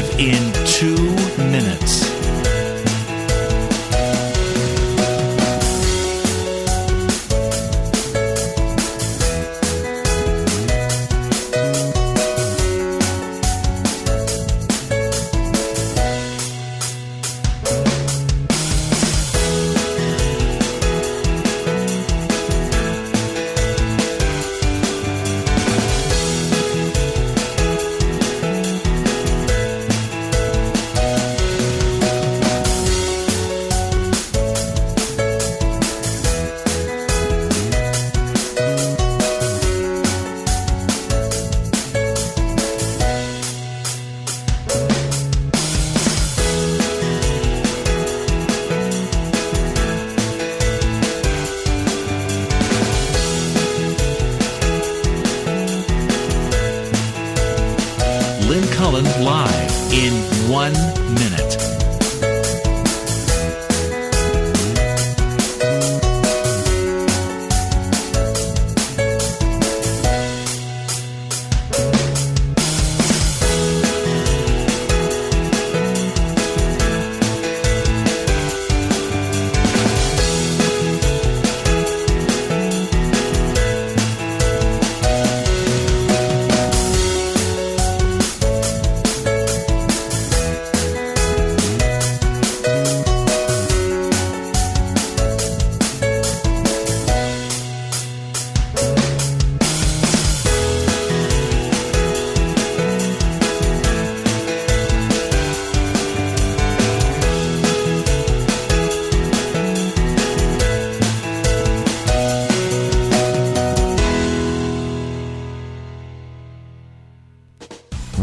live in 2 minutes. Lynn Cullen live in 1 minute.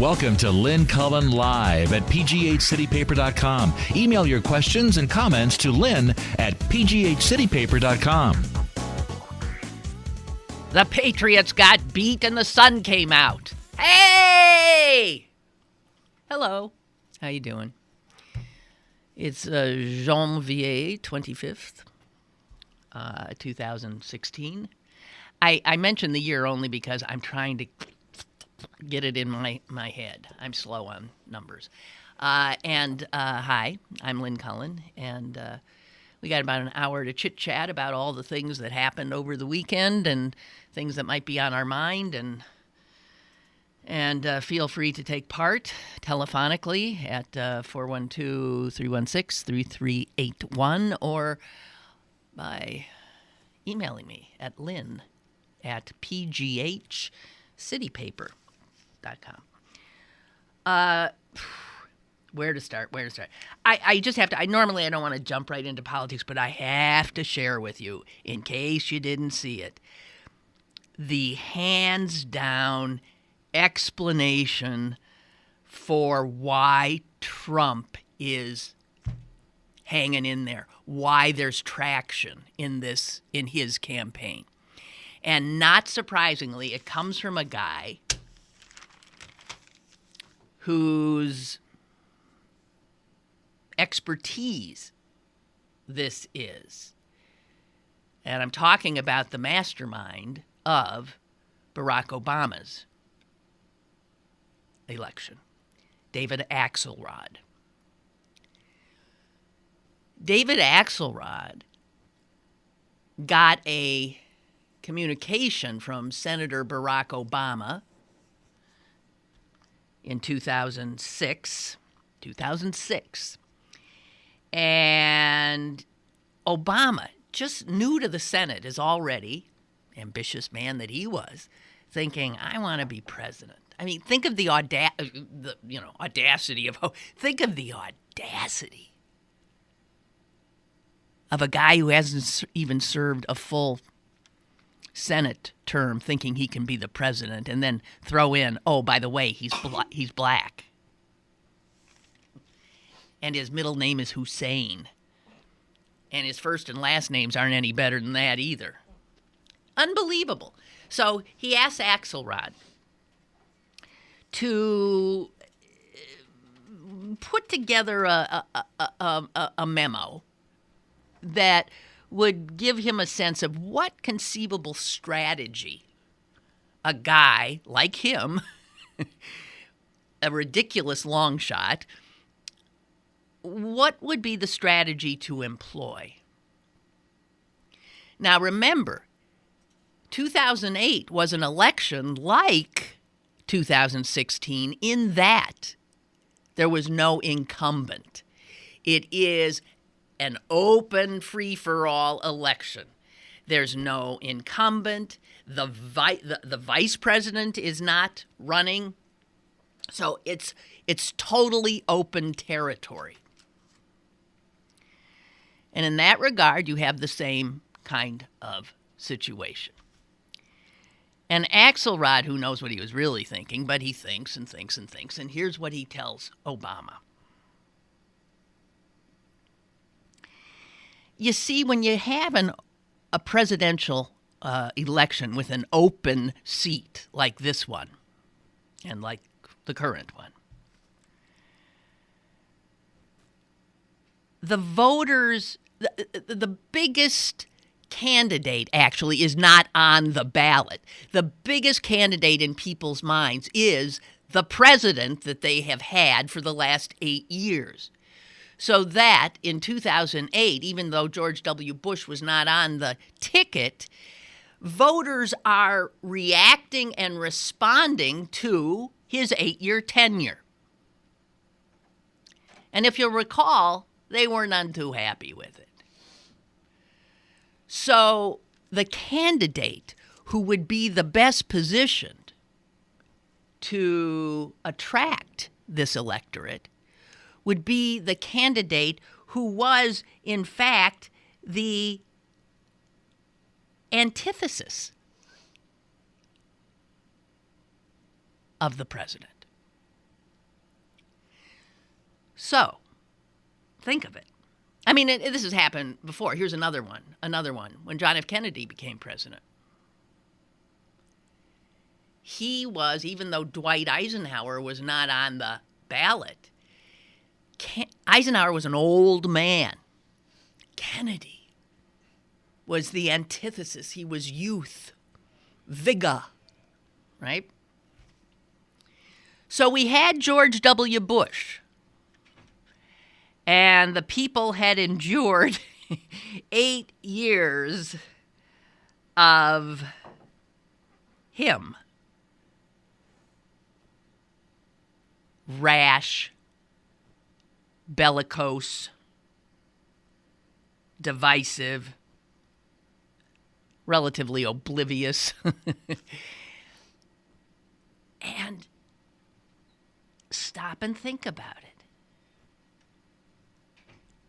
Welcome to Lynn Cullen Live at pghcitypaper.com. Email your questions and comments to Lynn at pghcitypaper.com. The Patriots got beat and the sun came out. Hey! Hello. How you doing? It's Janvier 25th, 2016. I mention the year only because I'm trying to get it in my head. I'm slow on numbers. Hi, I'm Lynn Cullen, and we got about an hour to chit-chat about all the things that happened over the weekend and things that might be on our mind, and feel free to take part telephonically at 412-316-3381 or by emailing me at lynn at pghcitypaper.com. Where to start? I just have to, normally I don't want to jump right into politics, but I have to share with you, in case you didn't see it, the hands-down explanation for why Trump is hanging in there, why there's traction in his campaign. And not surprisingly, it comes from a guy whose expertise this is. And I'm talking about the mastermind of Barack Obama's election, David Axelrod. David Axelrod got a communication from Senator Barack Obama in 2006, and Obama, just new to the Senate, is already, ambitious man that he was, thinking, I want to be president. I mean, think of the audacity of a guy who hasn't even served a full Senate term, thinking he can be the president, and then throw in, oh, by the way, he's black, and his middle name is Hussein, and his first and last names aren't any better than that either. Unbelievable. So he asked Axelrod to put together a memo that would give him a sense of what conceivable strategy a guy like him a ridiculous long shot, what would be the strategy to employ? Now remember, 2008 was an election like 2016 in that there was no incumbent. It is an open, free-for-all election. There's no incumbent. The vice president is not running. So it's totally open territory. And in that regard, you have the same kind of situation. And Axelrod, who knows what he was really thinking, but he thinks and thinks and thinks. And here's what he tells Obama. You see, when you have a presidential election with an open seat like this one and like the current one, the voters, the biggest candidate actually is not on the ballot. The biggest candidate in people's minds is the president that they have had for the last 8 years. So that in 2008, even though George W. Bush was not on the ticket, voters are reacting and responding to his 8-year tenure. And if you'll recall, they were none too happy with it. So the candidate who would be the best positioned to attract this electorate would be the candidate who was, in fact, the antithesis of the president. So, think of it. I mean, this has happened before. Here's another one. When John F. Kennedy became president. He was, even though Dwight Eisenhower was not on the ballot, Eisenhower was an old man. Kennedy was the antithesis. He was youth, vigor, right? So we had George W. Bush. And the people had endured 8 years of him. Rash, bellicose, divisive, relatively oblivious. And stop and think about it.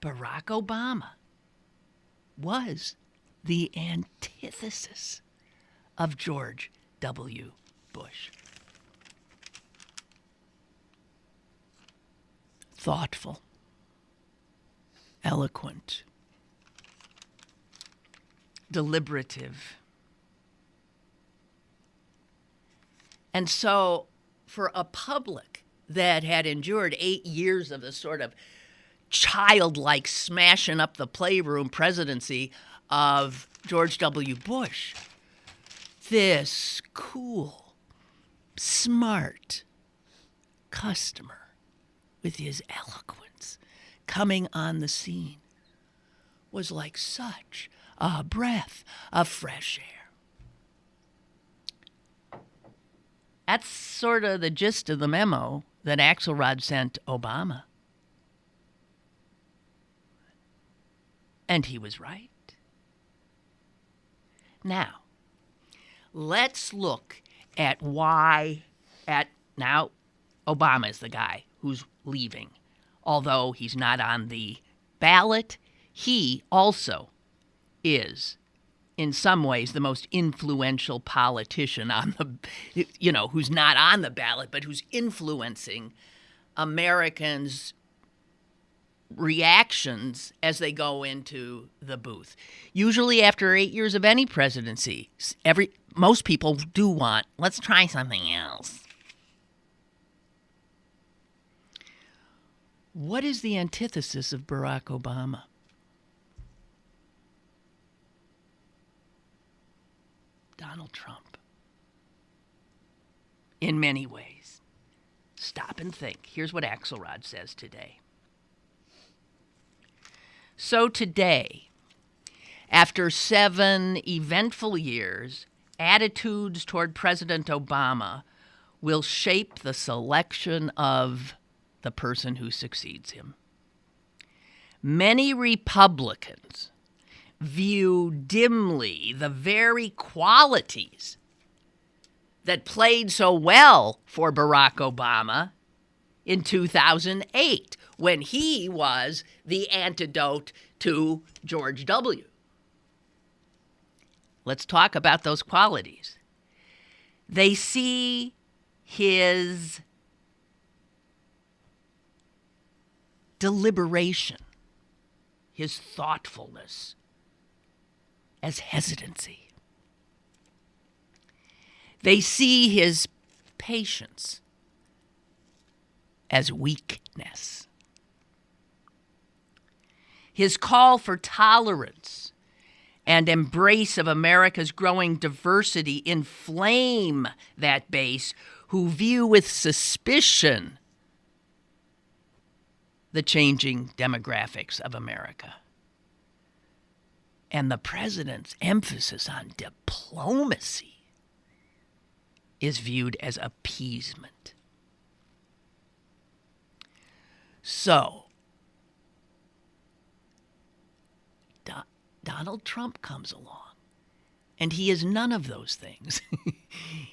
Barack Obama was the antithesis of George W. Bush. Thoughtful, eloquent, deliberative. And so for a public that had endured 8 years of this sort of childlike smashing up the playroom presidency of George W. Bush, this cool, smart customer with his eloquence coming on the scene was like such a breath of fresh air. That's sort of the gist of the memo that Axelrod sent Obama. And he was right. Now, let's look at now Obama is the guy who's leaving. Although he's not on the ballot, he also is, in some ways, the most influential politician on the, who's not on the ballot, but who's influencing Americans' reactions as they go into the booth. Usually after 8 years of any presidency, most people do want, let's try something else. What is the antithesis of Barack Obama? Donald Trump. In many ways. Stop and think. Here's what Axelrod says today. So today, after 7 eventful years, attitudes toward President Obama will shape the selection of the person who succeeds him. Many Republicans view dimly the very qualities that played so well for Barack Obama in 2008 when he was the antidote to George W. Let's talk about those qualities. They see his deliberation, his thoughtfulness, as hesitancy. They see his patience as weakness. His call for tolerance and embrace of America's growing diversity inflame that base who view with suspicion the changing demographics of America. And the president's emphasis on diplomacy is viewed as appeasement. So, Donald Trump comes along, and he is none of those things.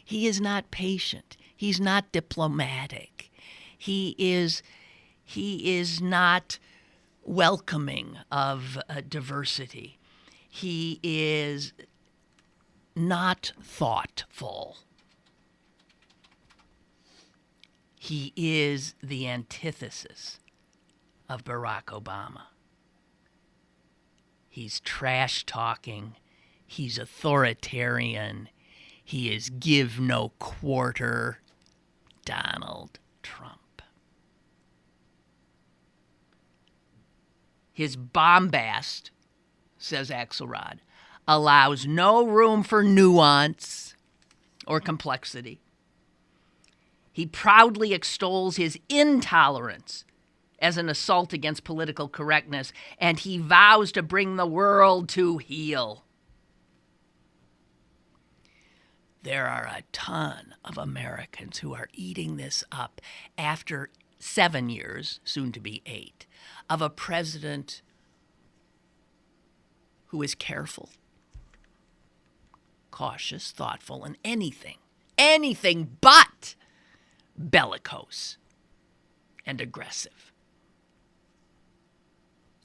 He is not patient. He's not diplomatic. He is not welcoming of diversity. He is not thoughtful. He is the antithesis of Barack Obama. He's trash-talking. He's authoritarian. He is give no quarter Donald Trump. His bombast, says Axelrod, allows no room for nuance or complexity. He proudly extols his intolerance as an assault against political correctness, and he vows to bring the world to heel. There are a ton of Americans who are eating this up after 7 years, soon to be 8, of a president who is careful, cautious, thoughtful, and anything but bellicose and aggressive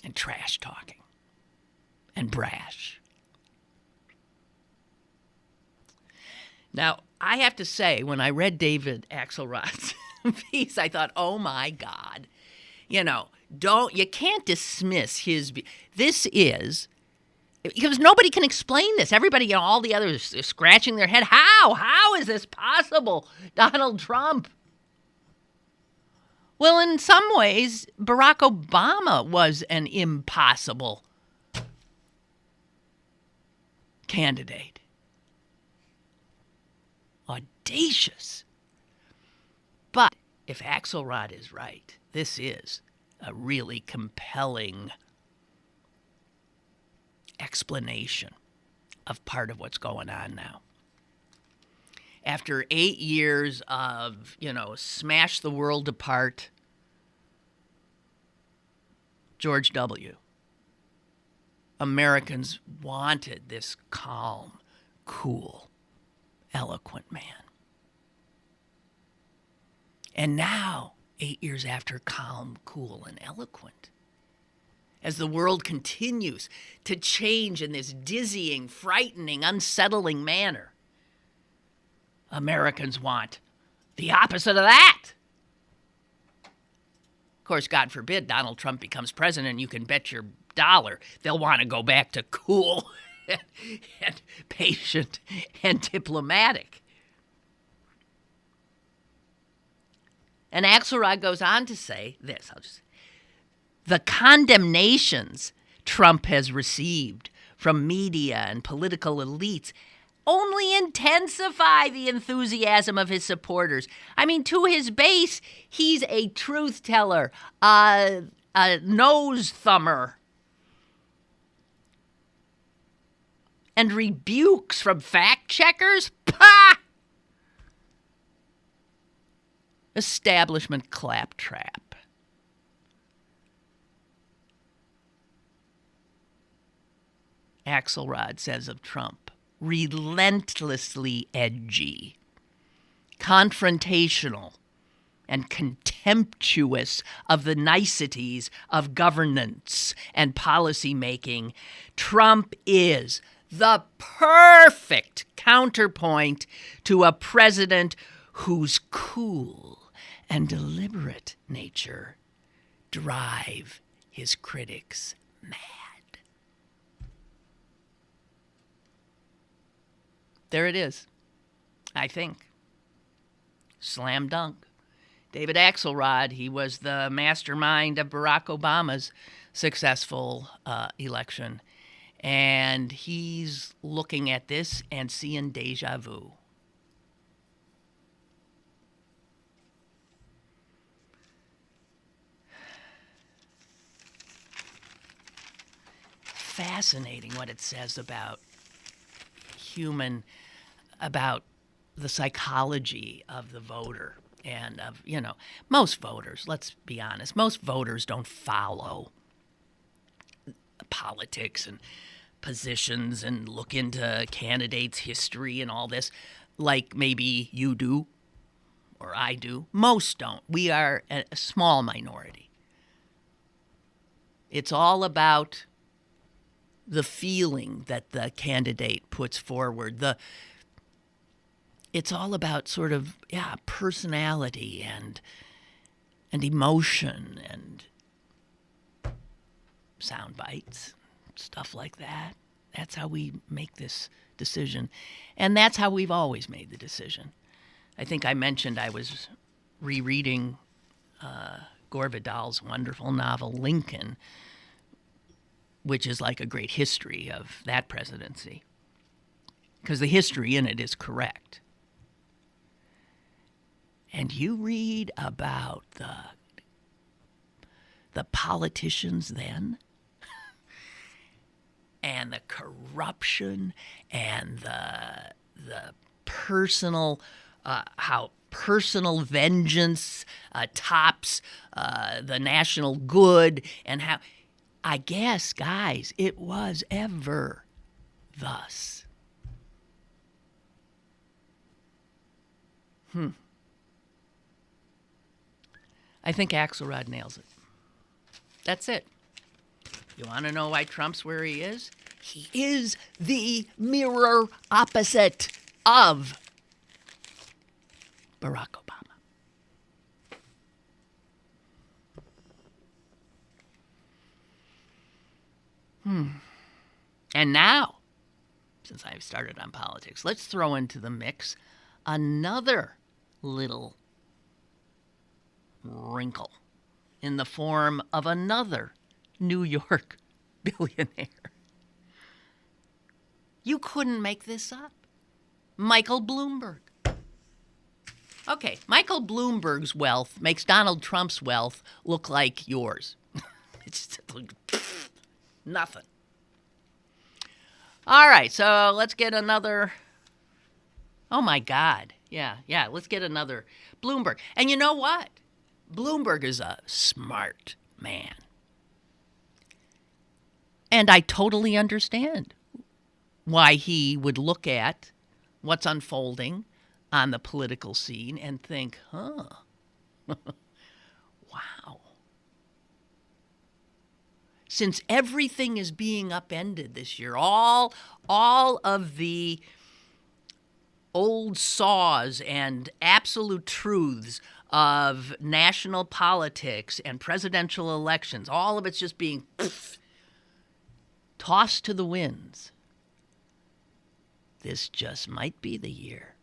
and trash-talking and brash. Now, I have to say, when I read David Axelrod's piece, I thought, oh my God, you can't dismiss his. This is, because nobody can explain this. Everybody, all the others are scratching their head. How is this possible? Donald Trump. Well, in some ways, Barack Obama was an impossible candidate. Audacious. But if Axelrod is right, this is a really compelling explanation of part of what's going on now. After 8 years of, smash the world apart, George W., Americans wanted this calm, cool, eloquent man. And now, 8 years after calm, cool, and eloquent, as the world continues to change in this dizzying, frightening, unsettling manner, Americans want the opposite of that. Of course, God forbid Donald Trump becomes president, you can bet your dollar they'll want to go back to cool and patient and diplomatic. And Axelrod goes on to say this, the condemnations Trump has received from media and political elites only intensify the enthusiasm of his supporters. I mean, to his base, he's a truth teller, a nose thumber, and rebukes from fact checkers? Pah! Establishment claptrap. Axelrod says of Trump, relentlessly edgy, confrontational, and contemptuous of the niceties of governance and policy making. Trump is the perfect counterpoint to a president whose cool and deliberate nature drive his critics mad. There it is, I think. Slam dunk. David Axelrod, he was the mastermind of Barack Obama's successful election. And he's looking at this and seeing deja vu. Fascinating what it says about about the psychology of the voter and of, most voters, let's be honest, most voters don't follow politics and positions and look into candidates' history and all this like maybe you do or I do. Most don't. We are a small minority. It's all about the feeling that the candidate puts forward. It's all about sort of, personality and emotion and sound bites, stuff like that. That's how we make this decision. And that's how we've always made the decision. I think I mentioned I was rereading Gore Vidal's wonderful novel, Lincoln, which is like a great history of that presidency, because the history in it is correct. And you read about the politicians then, and the corruption, and the personal, how personal vengeance tops the national good, and how, I guess, guys, it was ever thus. I think Axelrod nails it. That's it. You want to know why Trump's where he is? He is the mirror opposite of Barack Obama. And now, since I've started on politics, let's throw into the mix another little wrinkle in the form of another New York billionaire. You couldn't make this up. Michael Bloomberg. Okay, Michael Bloomberg's wealth makes Donald Trump's wealth look like yours. It's nothing. All right, so let's get another. Oh, my God. Yeah, let's get another Bloomberg. And you know what? Bloomberg is a smart man. And I totally understand why he would look at what's unfolding on the political scene and think, wow. Since everything is being upended this year, all of the old saws and absolute truths of national politics and presidential elections, all of it's just being tossed to the winds. This just might be the year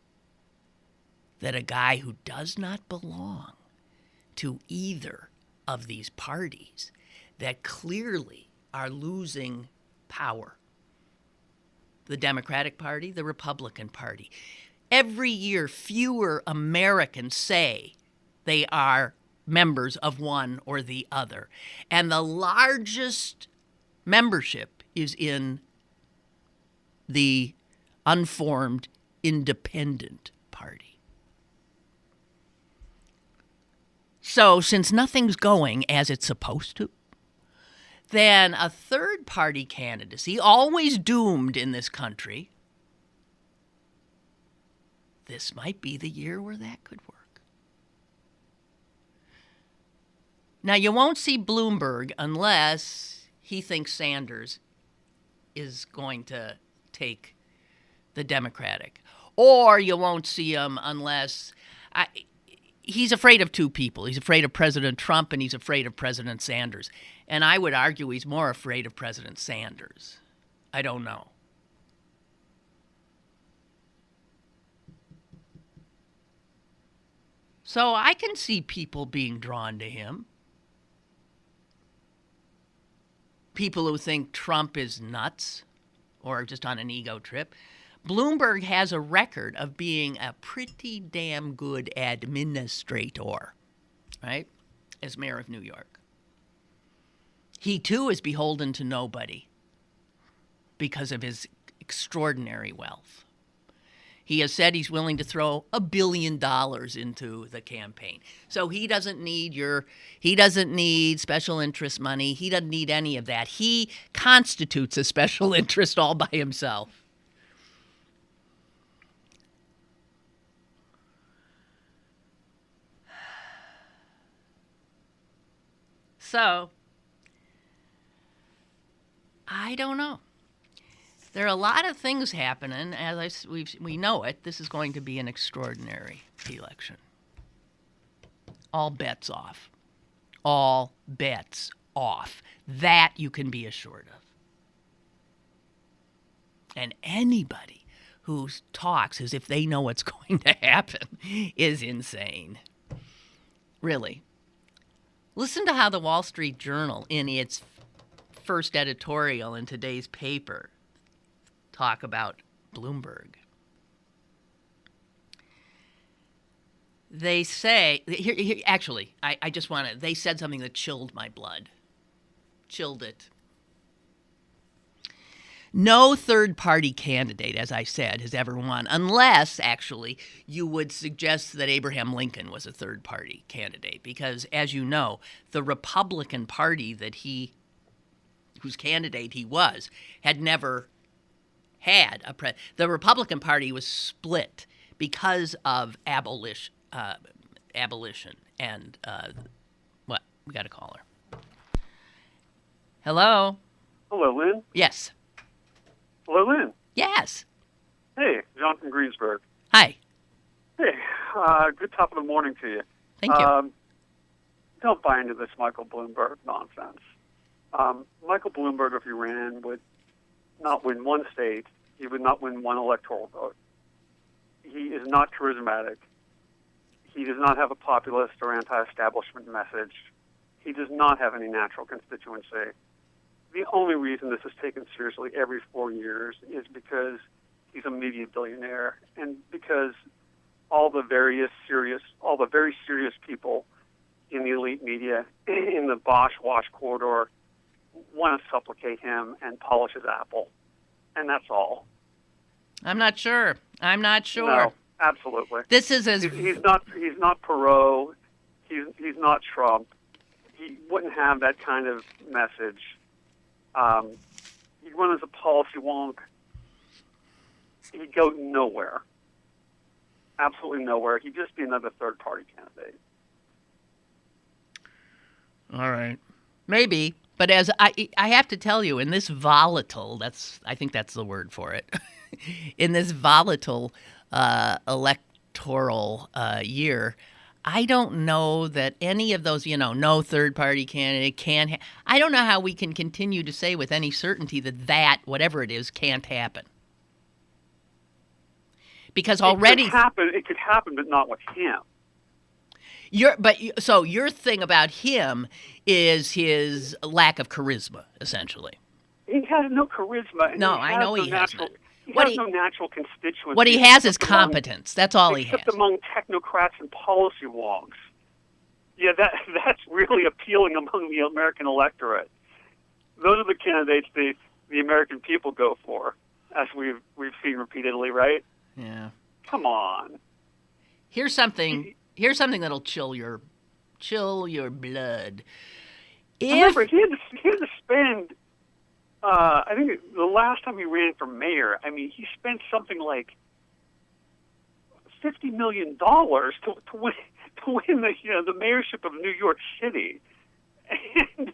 that a guy who does not belong to either of these parties that clearly are losing power, the Democratic Party, the Republican Party. Every year, fewer Americans say they are members of one or the other. And the largest membership is in the unformed independent party. So, since nothing's going as it's supposed to, then a third-party candidacy, always doomed in this country, this might be the year where that could work. Now, you won't see Bloomberg unless he thinks Sanders is going to take the Democratic. Or you won't see him unless he's afraid of two people. He's afraid of President Trump and he's afraid of President Sanders. And I would argue he's more afraid of President Sanders. I don't know. So I can see people being drawn to him. People who think Trump is nuts or just on an ego trip. Bloomberg has a record of being a pretty damn good administrator, right, as mayor of New York. He, too, is beholden to nobody because of his extraordinary wealth. He has said he's willing to throw $1 billion into the campaign. So he doesn't need special interest money. He doesn't need any of that. He constitutes a special interest all by himself. So, I don't know. There are a lot of things happening. We know it. This is going to be an extraordinary election. All bets off. All bets off. That you can be assured of. And anybody who talks as if they know what's going to happen is insane. Really. Listen to how the Wall Street Journal, in its first editorial in today's paper, talk about Bloomberg. They say, they said something that chilled my blood. Chilled it. No third-party candidate, as I said, has ever won, unless, actually, you would suggest that Abraham Lincoln was a third-party candidate. Because, as you know, the Republican Party whose candidate he was, had never had a the Republican Party was split because of abolition and what? We got to call her. Hello? Hello, Lynn. Yes. Hello, Lynn. Yes. Hey, John from Greensburg. Hi. Hey, good top of the morning to you. Thank you. Don't buy into this Michael Bloomberg nonsense. Michael Bloomberg, if he ran, would not win one state. He would not win one electoral vote. He is not charismatic. He does not have a populist or anti-establishment message. He does not have any natural constituency. The only reason this is taken seriously every 4 years is because he's a media billionaire and because all the very serious people in the elite media, in the Bosch-Wash corridor, want to supplicate him and polish his apple. And that's all. I'm not sure. No, absolutely. This is he's not Perot. He's not Trump. He wouldn't have that kind of message. He'd run as a policy wonk. He'd go nowhere. Absolutely nowhere. He'd just be another third-party candidate. All right. Maybe. But as I have to tell you, in this volatile, I think that's the word for it, in this volatile electoral year, I don't know that any of those, no third-party candidate can. I don't know how we can continue to say with any certainty that whatever it is, can't happen. Because already it could happen, but not with him. So your thing about him is his lack of charisma, essentially. He has no charisma. And no, I know he has none. has no natural constituency. What he has is competence. That's all he has. Except among technocrats and policy wonks. Yeah, that's really appealing among the American electorate. Those are the candidates the American people go for, as we've seen repeatedly, right? Yeah. Come on. Here's something that'll chill your blood. Remember, he had to spend. I think the last time he ran for mayor, I mean, he spent something like $50 million to win the mayorship of New York City. And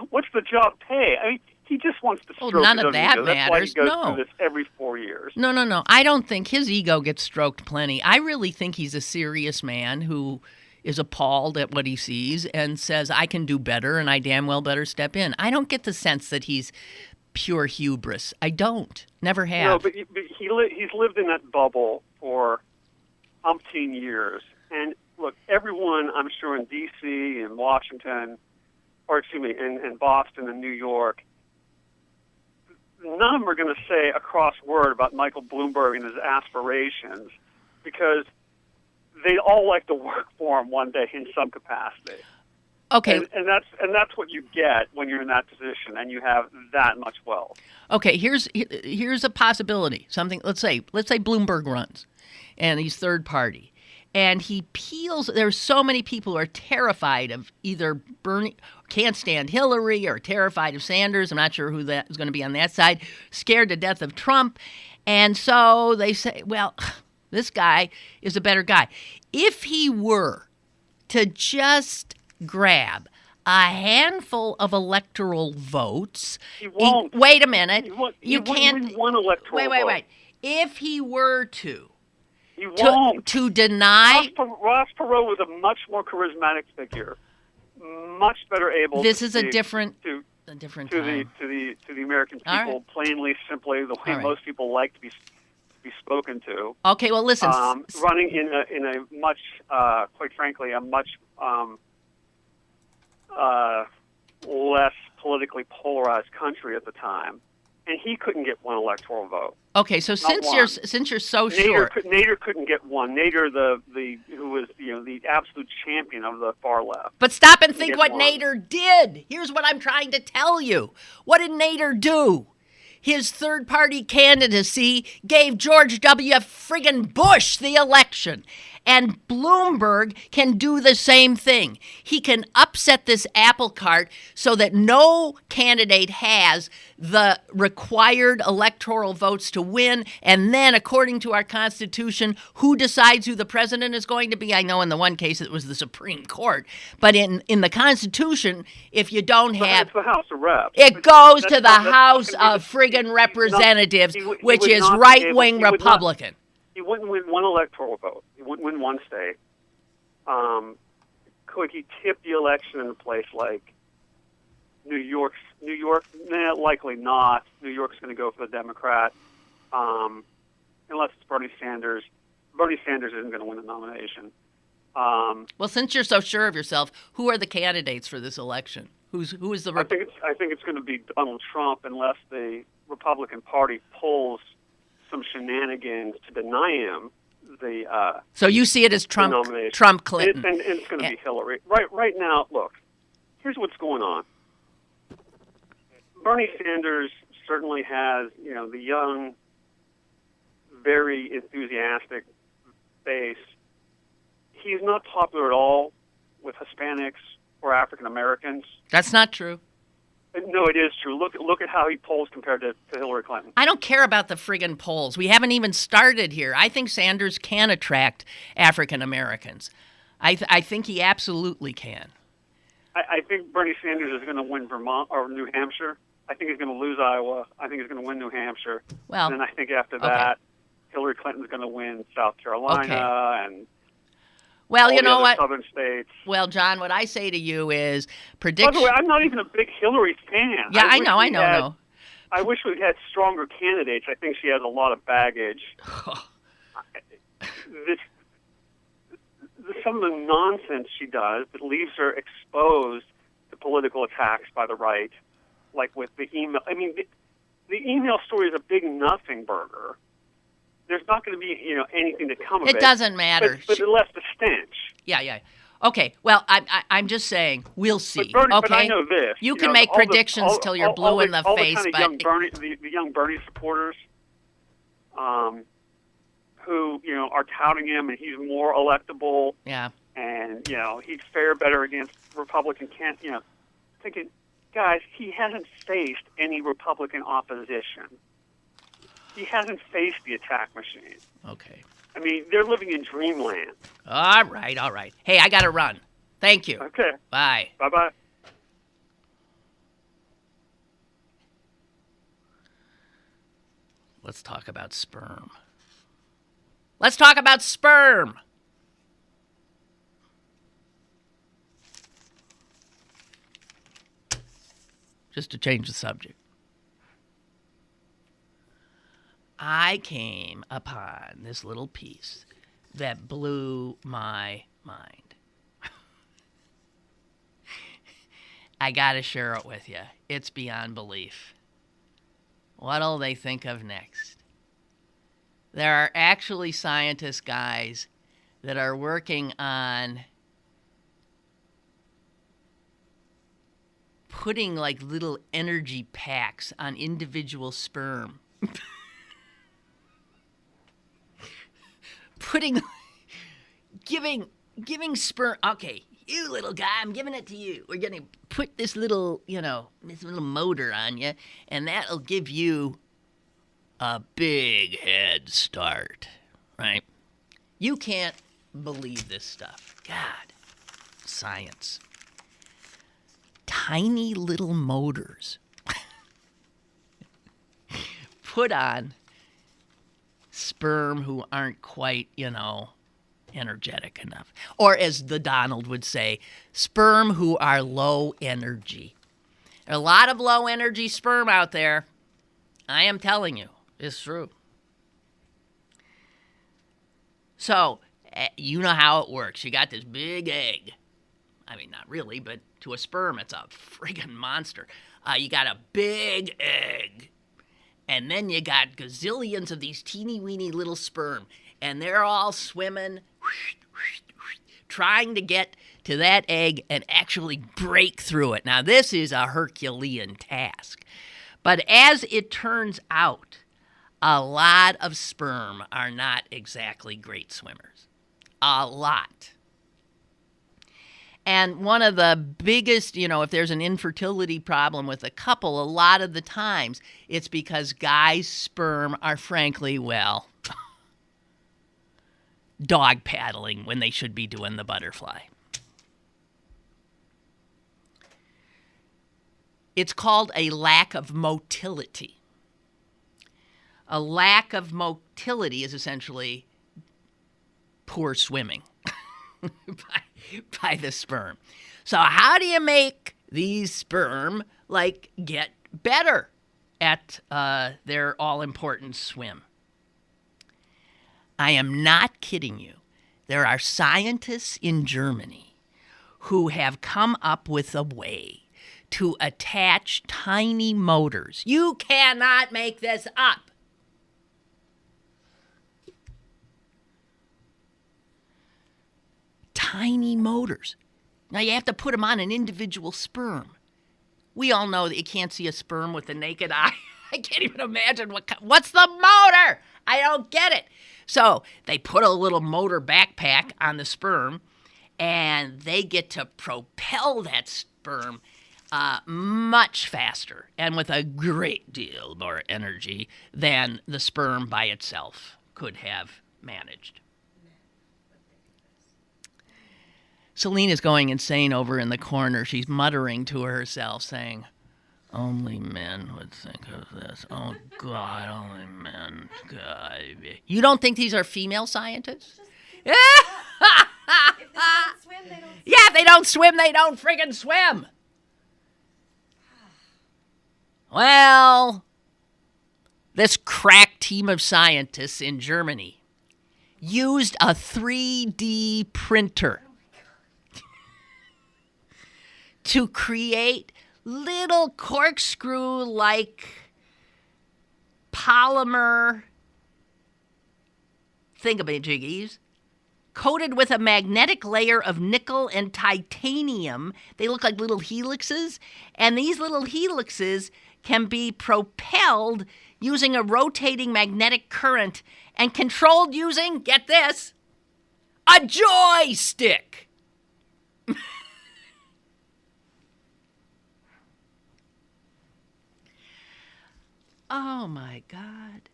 what's the job pay? I mean, he just wants to stroke none his of that ego. matters. That's why he goes No. through this every 4 years. No. I don't think his ego gets stroked plenty. I really think he's a serious man who is appalled at what he sees and says, I can do better and I damn well better step in. I don't get the sense that he's pure hubris. I don't. Never have. No, but he's lived in that bubble for umpteen years. And look, everyone, I'm sure, in D.C. and Washington, and Boston and New York, none of them are going to say a cross word about Michael Bloomberg and his aspirations, because they'd all like to work for him one day in some capacity. Okay. And that's what you get when you're in that position and you have that much wealth. Okay, here's a possibility. Something, let's say Bloomberg runs and he's third party. And he peels. There's so many people who are terrified of either Bernie, can't stand Hillary, or terrified of Sanders. I'm not sure who that is going to be on that side. Scared to death of Trump. And so they say, well, this guy is a better guy. If he were to just grab a handful of electoral votes. He won't. Wait a minute. You can't win one electoral vote. Wait. If he were to. You won't. To deny. Ross Perot was a much more charismatic figure, much better able. This to is a different to time. the American people, Right. plainly, simply, the way most people like to be spoken to. Okay, well, listen. Running in a much, quite frankly, a much less politically polarized country at the time, and he couldn't get one electoral vote. Okay, so since you're so sure, Nader couldn't get one. Nader, who was the absolute champion of the far left. But stop and think what Nader did. Here's what I'm trying to tell you. What did Nader do? His third-party candidacy gave George W. friggin' Bush the election. And Bloomberg can do the same thing. He can upset this apple cart so that no candidate has the required electoral votes to win. And then, according to our Constitution, who decides who the president is going to be? I know in the one case it was the Supreme Court. But in the Constitution, if you don't have... It's the House of Reps. It goes to the House of friggin' Representatives, which is right-wing Republican. He wouldn't win one electoral vote. He wouldn't win one state. Could he tip the election in a place like New York? Nah, likely not. New York's going to go for the Democrat, unless it's Bernie Sanders. Bernie Sanders isn't going to win the nomination. Well, since you're so sure of yourself, who are the candidates for this election? Who is the? I think it's going to be Donald Trump, unless the Republican Party pulls some shenanigans to deny him the. So you see it as Trump, Clinton, and it's going to be Hillary. Right now, look. Here's what's going on. Bernie Sanders certainly has, the young, very enthusiastic base. He's not popular at all with Hispanics or African Americans. That's not true. No, it is true. Look at how he polls compared to Hillary Clinton. I don't care about the friggin' polls. We haven't even started here. I think Sanders can attract African Americans. I think he absolutely can. I think Bernie Sanders is going to win Vermont or New Hampshire. I think he's going to lose Iowa. I think he's going to win New Hampshire. Well, and then I think after that, Hillary Clinton's going to win South Carolina and. Well, you know what? Southern states. Well, John, what I say to you is prediction. By the way, I'm not even a big Hillary fan. Yeah, I know. I wish we had stronger candidates. I think she has a lot of baggage. Some of the nonsense she does that leaves her exposed to political attacks by the right, like with the email. I mean, the email story is a big nothing burger. There's not going to be, anything to come of it. It doesn't matter. But it left a stench. Yeah. Okay, well, I'm just saying, we'll see. But okay, I know this. You can make predictions till you're blue in the face, all the kind of the young Bernie supporters, who are touting him, and he's more electable. Yeah. And he'd fare better against Republican candidates. Thinking, guys, he hasn't faced any Republican opposition. He hasn't faced the attack machine. Okay. I mean, they're living in dreamland. All right. Hey, I got to run. Thank you. Okay. Bye. Bye-bye. Let's talk about sperm. Let's talk about sperm. Just to change the subject. I came upon this little piece that blew my mind. I got to share it with you. It's beyond belief. What'll they think of next? There are actually scientist guys that are working on putting like little energy packs on individual sperm. Giving sperm. Okay, you little guy, I'm giving it to you. We're gonna put this little motor on you, and that'll give you a big head start, right? You can't believe this stuff. God, science. Tiny little motors put on sperm who aren't quite, energetic enough. Or as the Donald would say, sperm who are low energy. There are a lot of low energy sperm out there. I am telling you, it's true. So, you know how it works. You got this big egg. I mean, not really, but to a sperm, it's a friggin' monster. You got a big egg. And then you got gazillions of these teeny-weeny little sperm. And they're all swimming, trying to get to that egg and actually break through it. Now, this is a Herculean task. But as it turns out, a lot of sperm are not exactly great swimmers. A lot. And one of the biggest, if there's an infertility problem with a couple, a lot of the times it's because guys' sperm are frankly, dog paddling when they should be doing the butterfly. It's called a lack of motility. A lack of motility is essentially poor swimming by the sperm. So how do you make these sperm get better at their all-important swim? I am not kidding you. There are scientists in Germany who have come up with a way to attach tiny motors. You cannot make this up. Tiny motors. Now you have to put them on an individual sperm. We all know that you can't see a sperm with the naked eye. I can't even imagine what's the motor? I don't get it. So they put a little motor backpack on the sperm, and they get to propel that sperm much faster and with a great deal more energy than the sperm by itself could have managed. Celine is going insane over in the corner. She's muttering to herself, saying, "Only men would think of this. Oh, God, only men. God." You don't think these are female scientists? If they don't swim, they don't swim. Yeah, if they don't swim, they don't friggin' swim. Well, this crack team of scientists in Germany used a 3D printer to create little corkscrew-like polymer thingamajiggies coated with a magnetic layer of nickel and titanium. They look like little helixes, and these little helixes can be propelled using a rotating magnetic current and controlled using, get this, a joystick. Oh my God.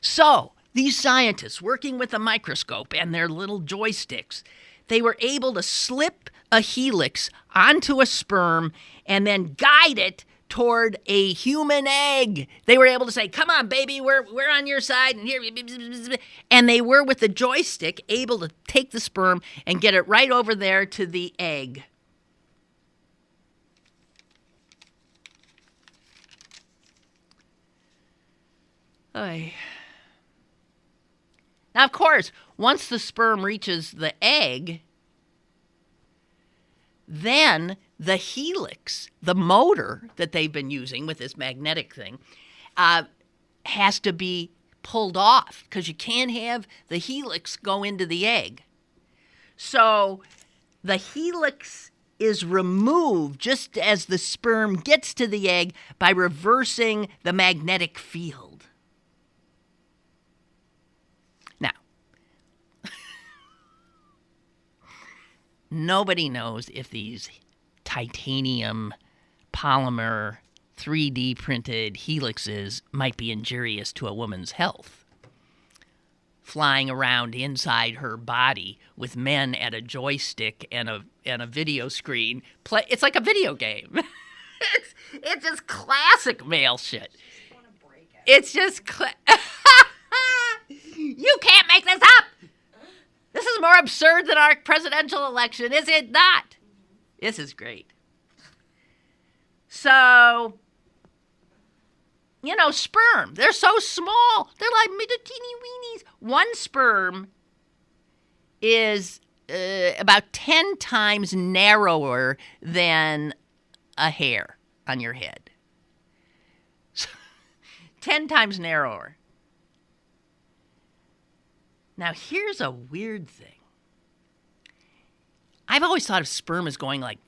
So, these scientists working with a microscope and their little joysticks, they were able to slip a helix onto a sperm and then guide it toward a human egg. They were able to say, come on, baby, we're on your side. And here, and they were, with the joystick, able to take the sperm and get it right over there to the egg. Oy. Now, of course, once the sperm reaches the egg, then the helix, the motor that they've been using with this magnetic thing, has to be pulled off because you can't have the helix go into the egg. So the helix is removed just as the sperm gets to the egg by reversing the magnetic field. Nobody knows if these titanium polymer 3D printed helixes might be injurious to a woman's health. Flying around inside her body with men at a joystick and a video screen. It's like a video game. It's just classic male shit. It's just you can't make this up. This is more absurd than our presidential election, is it not? This is great. So, sperm, they're so small. They're like teeny weenies. One sperm is about 10 times narrower than a hair on your head. 10 times narrower. Now, here's a weird thing. I've always thought of sperm as going like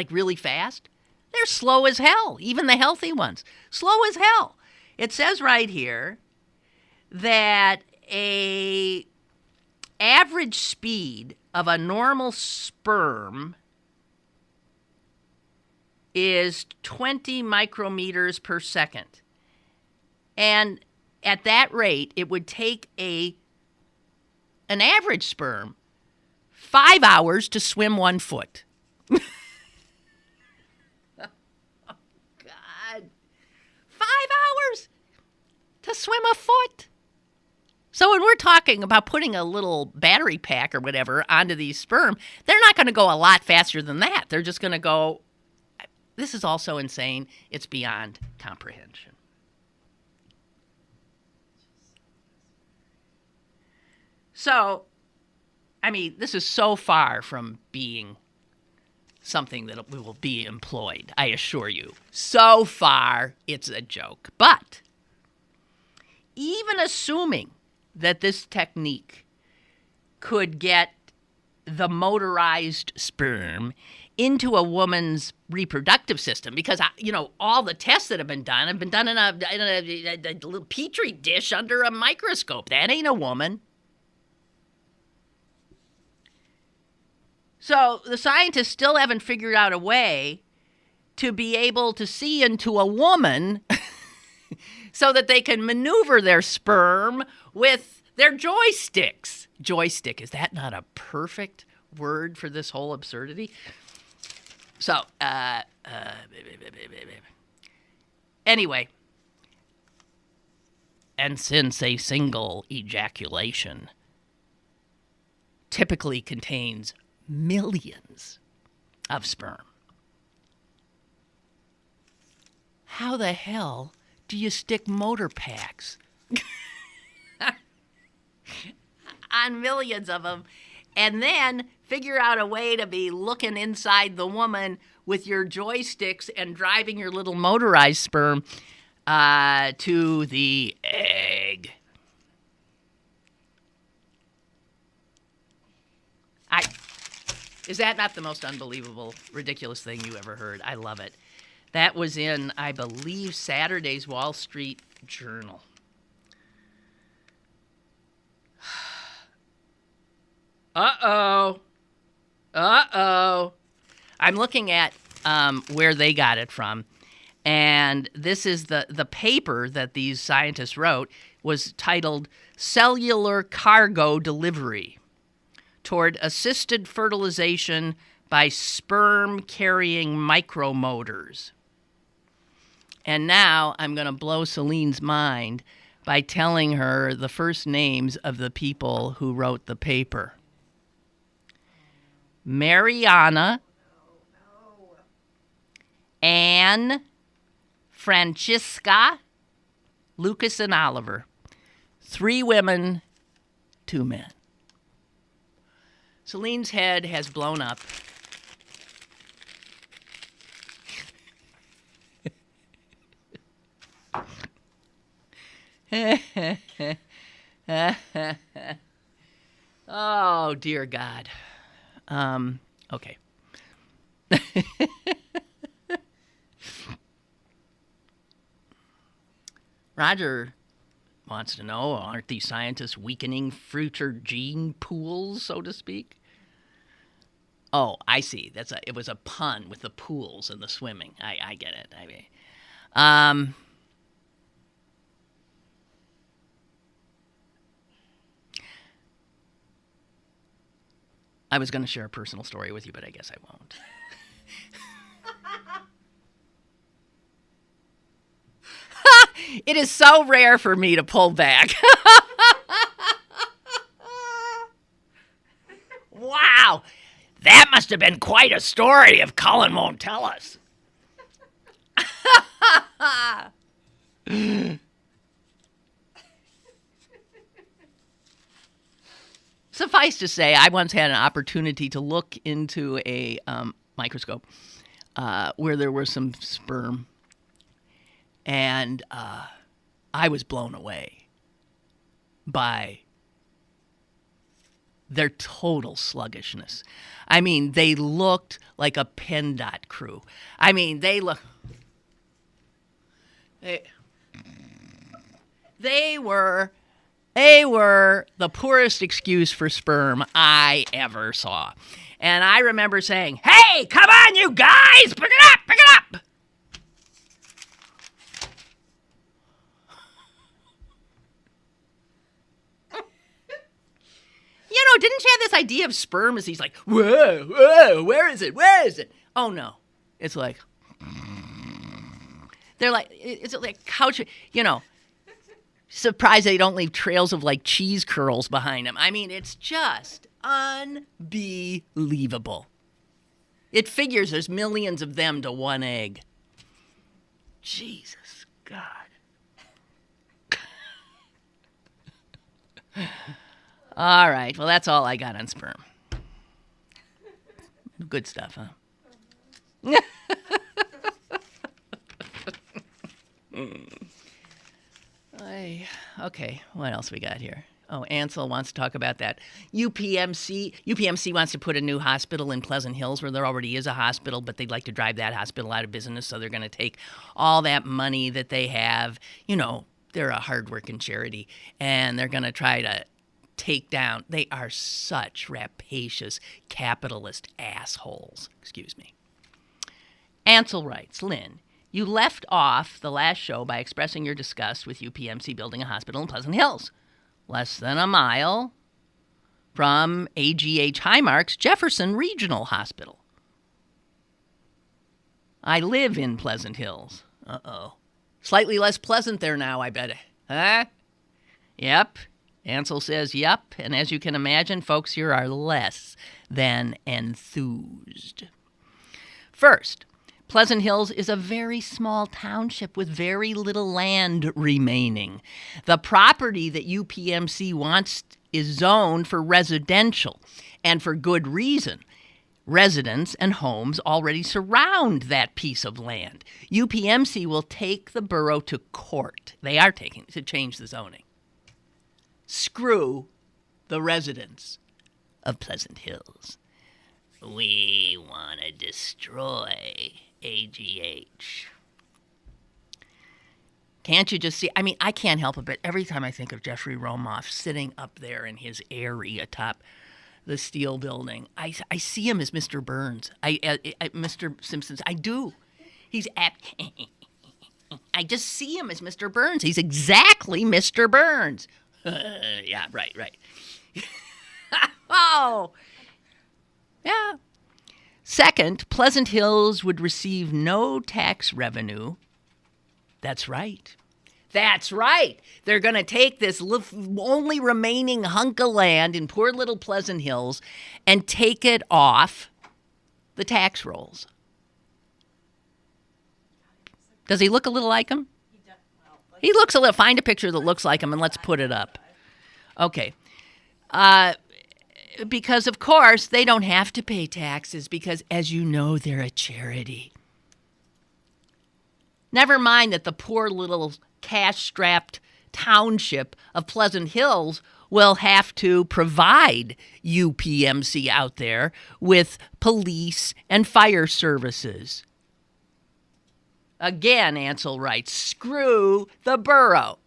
really fast. They're slow as hell, even the healthy ones. Slow as hell. It says right here that a average speed of a normal sperm is 20 micrometers per second. And at that rate, it would take an average sperm 5 hours to swim 1 foot. Oh, God. 5 hours to swim a foot. So when we're talking about putting a little battery pack or whatever onto these sperm, they're not going to go a lot faster than that. They're just going to go, this is also insane. It's beyond comprehension. So, this is so far from being something that will be employed, I assure you. So far, it's a joke. But even assuming that this technique could get the motorized sperm into a woman's reproductive system, because, all the tests that have been done in a little petri dish under a microscope. That ain't a woman. So the scientists still haven't figured out a way to be able to see into a woman so that they can maneuver their sperm with their joysticks. Joystick, is that not a perfect word for this whole absurdity? So, anyway, and since a single ejaculation typically contains millions of sperm, how the hell do you stick motor packs on millions of them and then figure out a way to be looking inside the woman with your joysticks and driving your little motorized sperm? to the egg. Is that not the most unbelievable, ridiculous thing you ever heard? I love it. That was in, I believe, Saturday's Wall Street Journal. Uh-oh. I'm looking at where they got it from. And this is the paper that these scientists wrote was titled Cellular Cargo Delivery Toward Assisted Fertilization by Sperm-Carrying Micromotors. And now I'm going to blow Celine's mind by telling her the first names of the people who wrote the paper. Mariana, Anne, Francisca, Lucas, and Oliver. 3 women, 2 men. Celine's head has blown up. Oh, dear God. Okay. Roger wants to know, aren't these scientists weakening future gene pools, so to speak? Oh, I see. It was a pun with the pools and the swimming. I get it. I was going to share a personal story with you, but I guess I won't. It is so rare for me to pull back. Wow. That must have been quite a story if Cullen won't tell us. Suffice to say, I once had an opportunity to look into a microscope where there was some sperm, and I was blown away by their total sluggishness. I mean, they looked like a PennDOT crew. I mean, they were the poorest excuse for sperm I ever saw. And I remember saying, "Hey, come on, you guys! Pick it up! Pick it up!" You know, didn't you have this idea of sperm as he's like, whoa, whoa, where is it? Where is it? Oh, no. It's like, they're like, it's like couch, you know, surprised they don't leave trails of like cheese curls behind them. I mean, it's just unbelievable. It figures there's millions of them to one egg. Jesus God. All right. Well, that's all I got on sperm. Good stuff, huh? Okay. What else we got here? Oh, Ansel wants to talk about that. UPMC wants to put a new hospital in Pleasant Hills where there already is a hospital, but they'd like to drive that hospital out of business, so they're going to take all that money that they have. You know, they're a hardworking charity, and they're going to try to take down. They are such rapacious capitalist assholes. Excuse me. Ansel writes, Lynn, you left off the last show by expressing your disgust with UPMC building a hospital in Pleasant Hills, less than a mile from AGH Highmark's Jefferson Regional Hospital. I live in Pleasant Hills. Uh-oh. Slightly less pleasant there now, I bet. Huh? Yep. Ansel says, yep, and as you can imagine, folks here are less than enthused. First, Pleasant Hills is a very small township with very little land remaining. The property that UPMC wants is zoned for residential, and for good reason. Residents and homes already surround that piece of land. UPMC will take the borough to court. They are taking to change the zoning. Screw the residents of Pleasant Hills. We want to destroy AGH. Can't you just see? I mean, I can't help it, but every time I think of Jeffrey Romoff sitting up there in his eyrie atop the steel building, I see him as Mr. Burns. Mr. Simpsons. I do. He's at. I just see him as Mr. Burns. He's exactly Mr. Burns. Yeah, right. Oh. Yeah. Second, Pleasant Hills would receive no tax revenue. That's right. They're going to take this only remaining hunk of land in poor little Pleasant Hills and take it off the tax rolls. Does he look a little like him? He looks a little. Find a picture that looks like him and let's put it up. Okay. Because, of course, they don't have to pay taxes because, as you know, they're a charity. Never mind that the poor little cash-strapped township of Pleasant Hills will have to provide UPMC out there with police and fire services. Again, Ansel writes, screw the borough.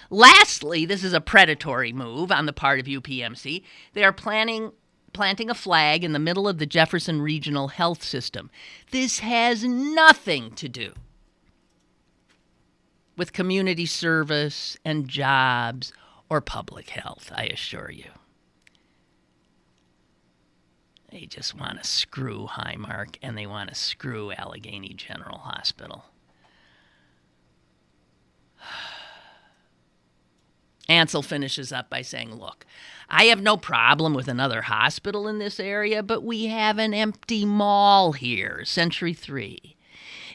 Lastly, this is a predatory move on the part of UPMC. They are planting a flag in the middle of the Jefferson Regional Health System. This has nothing to do with community service and jobs or public health, I assure you. They just want to screw Highmark and they want to screw Allegheny General Hospital. Ansel finishes up by saying, look, I have no problem with another hospital in this area, but we have an empty mall here, Century 3.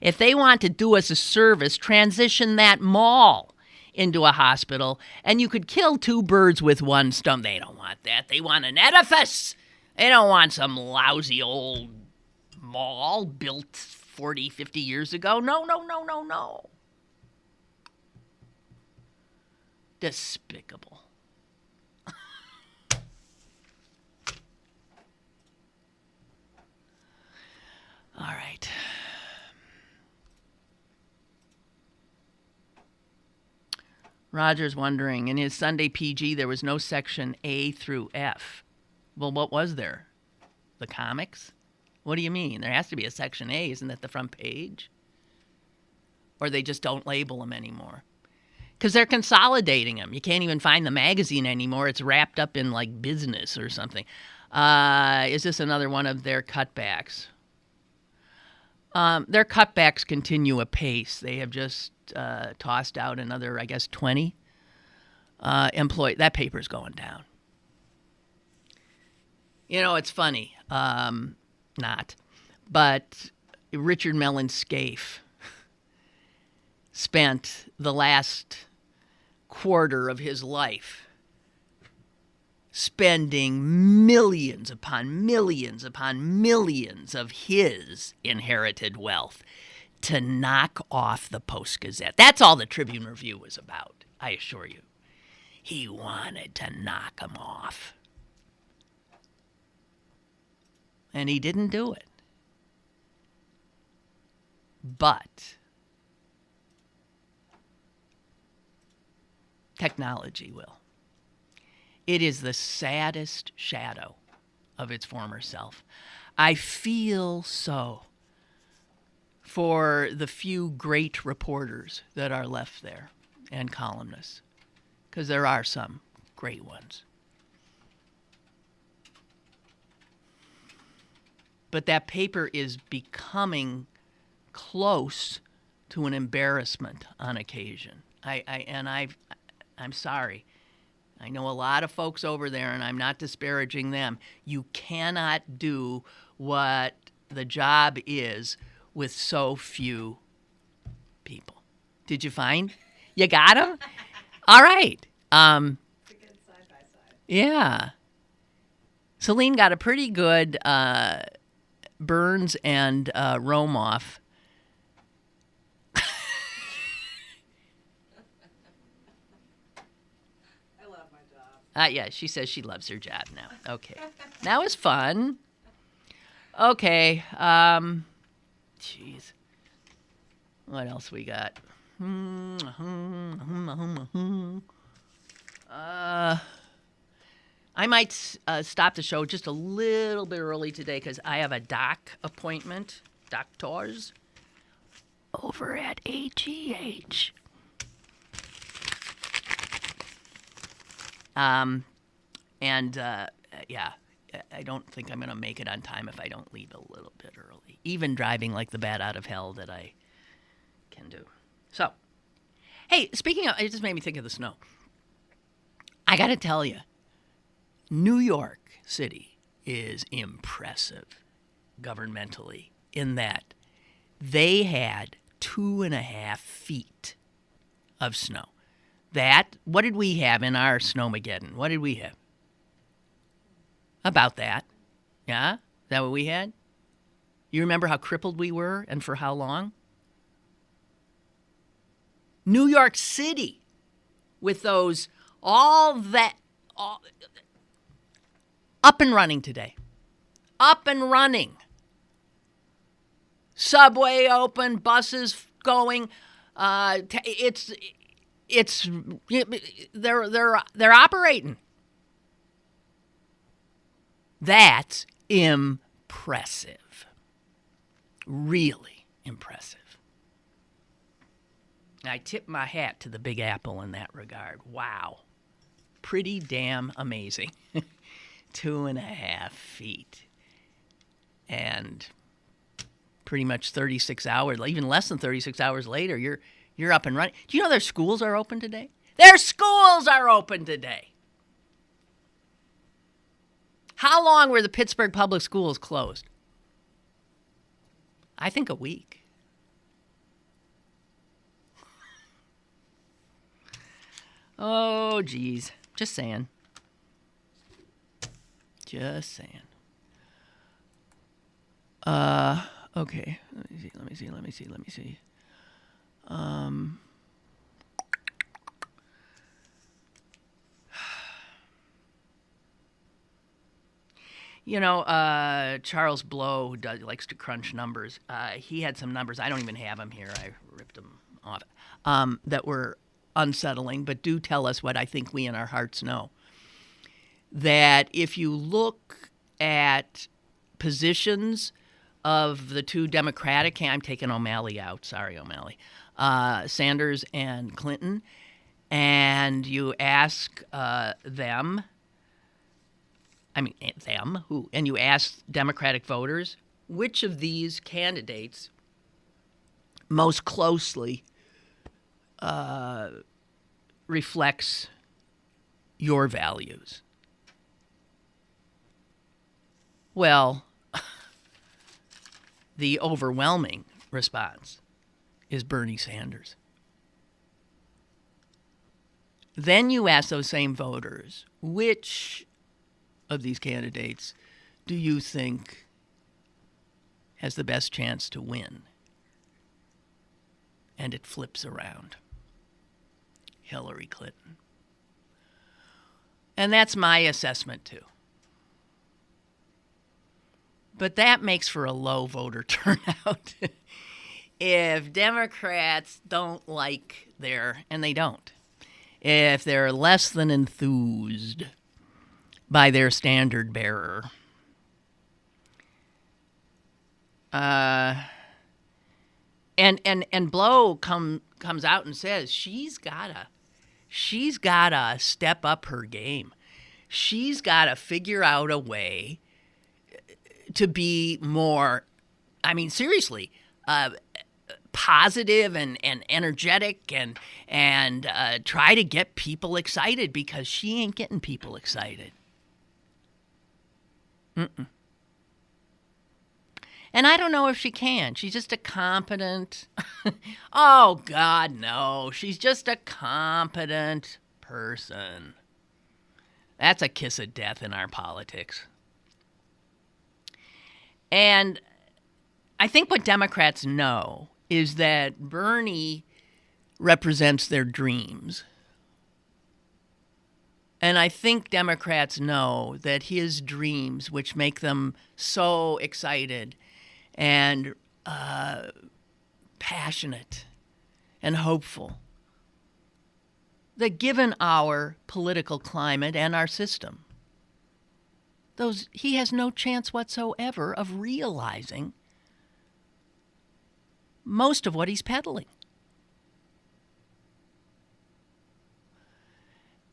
If they want to do us a service, transition that mall into a hospital, and you could kill two birds with one stone. They don't want that. They want an edifice. They don't want some lousy old mall built 40, 50 years ago. No. Despicable. All right. Roger's wondering, in his Sunday PG, there was no section A through F. Well, what was there? The comics? What do you mean? There has to be a section A. Isn't that the front page? Or they just don't label them anymore. Because they're consolidating them. You can't even find the magazine anymore. It's wrapped up in, like, business or something. Is this another one of their cutbacks? Their cutbacks continue apace. They have just tossed out another, 20 employees. That paper's going down. You know, it's funny. Not. But Richard Mellon Scaife spent the last quarter of his life spending millions upon millions upon millions of his inherited wealth to knock off the Post-Gazette. That's all the Tribune Review was about, I assure you. He wanted to knock them off. And he didn't do it. But technology will. It is the saddest shadow of its former self. I feel so for the few great reporters that are left there and columnists, because there are some great ones. But that paper is becoming close to an embarrassment on occasion. I'm sorry. I know a lot of folks over there, and I'm not disparaging them. You cannot do what the job is with so few people. Did you find? You got them? All right. It's a good side by side. Yeah. Celine got a pretty good Burns and Rome off. I love my job. Yeah, she says she loves her job now. Okay. That was fun. Okay. Jeez. What else we got? I might stop the show just a little bit early today because I have a doctors over at AGH. Yeah, I don't think I'm going to make it on time if I don't leave a little bit early, even driving like the bat out of hell that I can do. So, hey, speaking of, it just made me think of the snow. I got to tell you, New York City is impressive governmentally in that they had 2.5 feet of snow. What did we have in our Snowmageddon? What did we have? About that. Yeah? Is that what we had? You remember how crippled we were and for how long? New York City with those, all up and running today. Up and running. Subway open, buses going. They're operating. That's impressive. Really impressive. I tip my hat to the Big Apple in that regard. Wow. Pretty damn amazing. 2.5 feet. And pretty much 36 hours, even less than 36 hours later, you're up and running. Do you know their schools are open today? Their schools are open today. How long were the Pittsburgh Public Schools closed? I think a week. Oh, geez. Just saying. Just saying. Okay. Let me see. You know, Charles Blow likes to crunch numbers. He had some numbers. I don't even have them here. I ripped them off. That were unsettling, but do tell us what I think we in our hearts know. That if you look at positions of the two Democratic, I'm taking O'Malley out. Sorry, O'Malley. Sanders and Clinton, and you ask and you ask Democratic voters, which of these candidates most closely reflects your values? Well, the overwhelming response is Bernie Sanders. Then you ask those same voters, which of these candidates do you think has the best chance to win? And it flips around. Hillary Clinton. And that's my assessment too. But that makes for a low voter turnout. If Democrats don't like and they don't, if they're less than enthused by their standard bearer, and Blow comes out and says she's gotta step up her game. She's gotta figure out a way to be more, seriously, positive and energetic and try to get people excited, because she ain't getting people excited. And I don't know if she can. She's just a competent, oh God, no. She's just a competent person. That's a kiss of death in our politics. And I think what Democrats know is that Bernie represents their dreams. And I think Democrats know that his dreams, which make them so excited and passionate and hopeful, that given our political climate and our system, he has no chance whatsoever of realizing most of what he's peddling.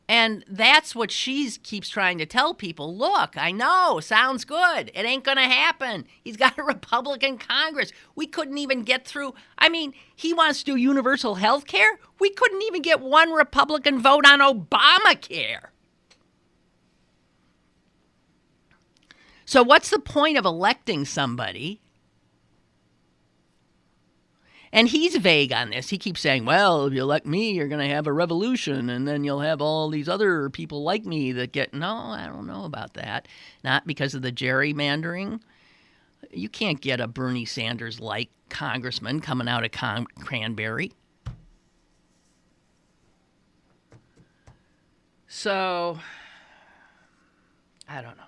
And that's what she keeps trying to tell people. Look, I know, sounds good. It ain't going to happen. He's got a Republican Congress. We couldn't even get through. I mean, he wants to do universal health care. We couldn't even get one Republican vote on Obamacare. So what's the point of electing somebody? And he's vague on this. He keeps saying, well, if you elect me, you're going to have a revolution, and then you'll have all these other people like me that get... No, I don't know about that. Not because of the gerrymandering. You can't get a Bernie Sanders-like congressman coming out of Cranberry. So, I don't know.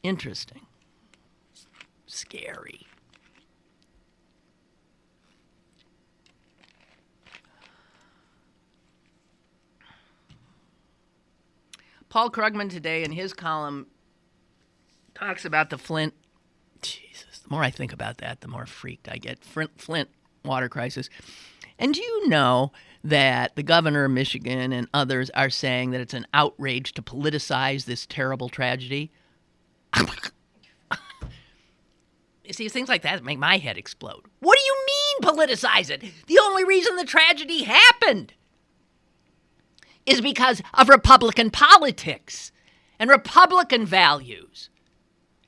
Interesting. Scary. Paul Krugman today in his column talks about the Flint. Jesus, the more I think about that, the more freaked I get. Flint water crisis. And do you know that the governor of Michigan and others are saying that it's an outrage to politicize this terrible tragedy? You see, things like that make my head explode. What do you mean politicize it? The only reason the tragedy happened is because of Republican politics and Republican values.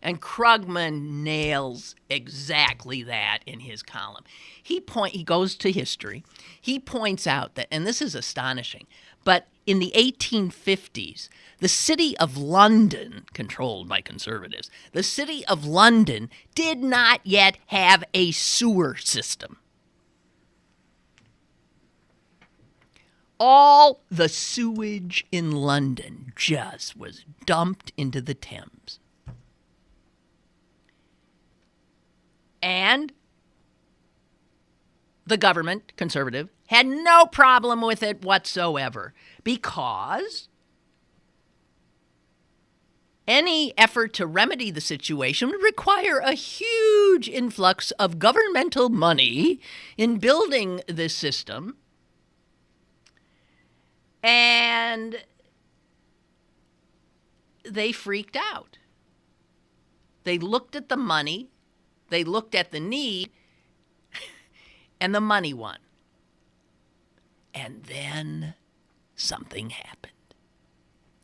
And Krugman nails exactly that in his column. He goes to history. He points out that, and this is astonishing, but in the 1850s, the city of London, controlled by conservatives, the city of London did not yet have a sewer system. All the sewage in London just was dumped into the Thames. And the government, conservative, had no problem with it whatsoever because any effort to remedy the situation would require a huge influx of governmental money in building this system. And they freaked out. They looked at the money, they looked at the need, and the money won. And then something happened.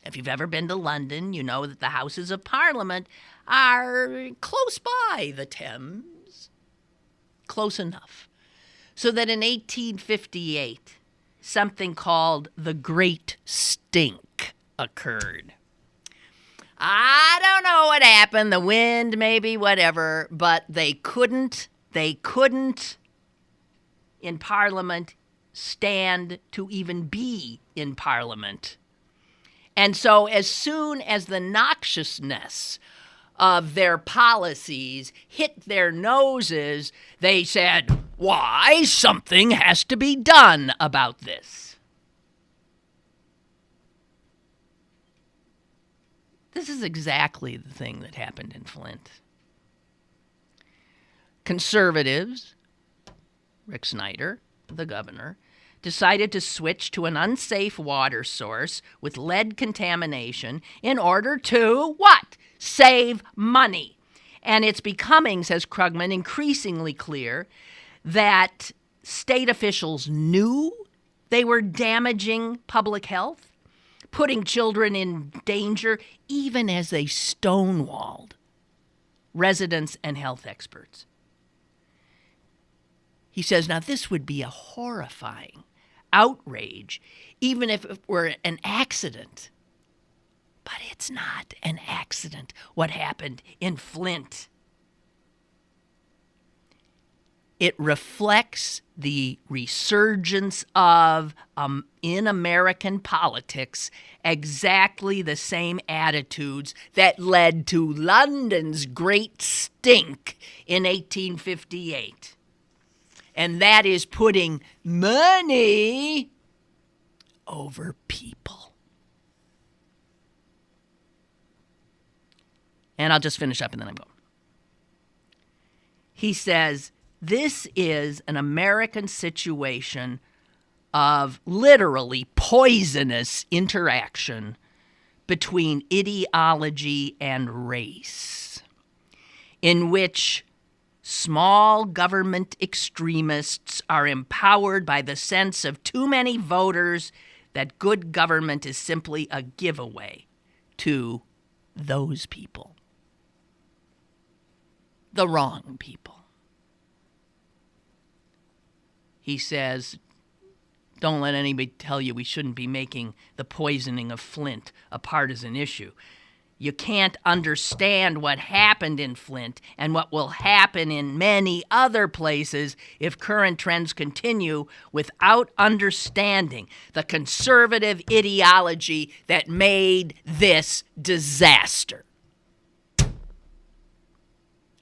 If you've ever been to London, you know that the Houses of Parliament are close by the Thames. Close enough. So that in 1858, something called the Great Stink occurred. I don't know what happened, the wind, maybe, whatever, but they couldn't in Parliament stand to even be in Parliament. And so as soon as the noxiousness of their policies hit their noses, they said, why, something has to be done about this. This is exactly the thing that happened in Flint. Conservatives, Rick Snyder, the governor, decided to switch to an unsafe water source with lead contamination in order to, what? Save money. And it's becoming, says Krugman, increasingly clear that state officials knew they were damaging public health, putting children in danger, even as they stonewalled residents and health experts. He says, now this would be a horrifying outrage, even if it were an accident. But it's not an accident what happened in Flint. It reflects the resurgence of, in American politics, exactly the same attitudes that led to London's Great Stink in 1858. And that is putting money over people. And I'll just finish up and then I'm going. He says, this is an American situation of literally poisonous interaction between ideology and race, in which small government extremists are empowered by the sense of too many voters that good government is simply a giveaway to those people. The wrong people. He says, don't let anybody tell you we shouldn't be making the poisoning of Flint a partisan issue. You can't understand what happened in Flint and what will happen in many other places if current trends continue without understanding the conservative ideology that made this disaster.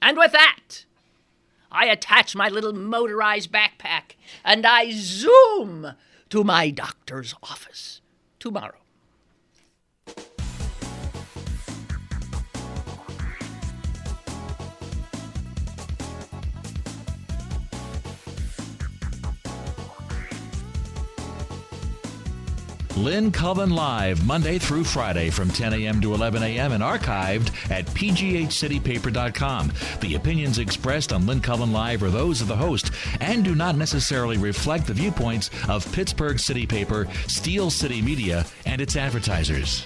And with that, I attach my little motorized backpack and I zoom to my doctor's office tomorrow. Lynn Cullen Live, Monday through Friday from 10 a.m. to 11 a.m. and archived at pghcitypaper.com. The opinions expressed on Lynn Cullen Live are those of the host and do not necessarily reflect the viewpoints of Pittsburgh City Paper, Steel City Media, and its advertisers.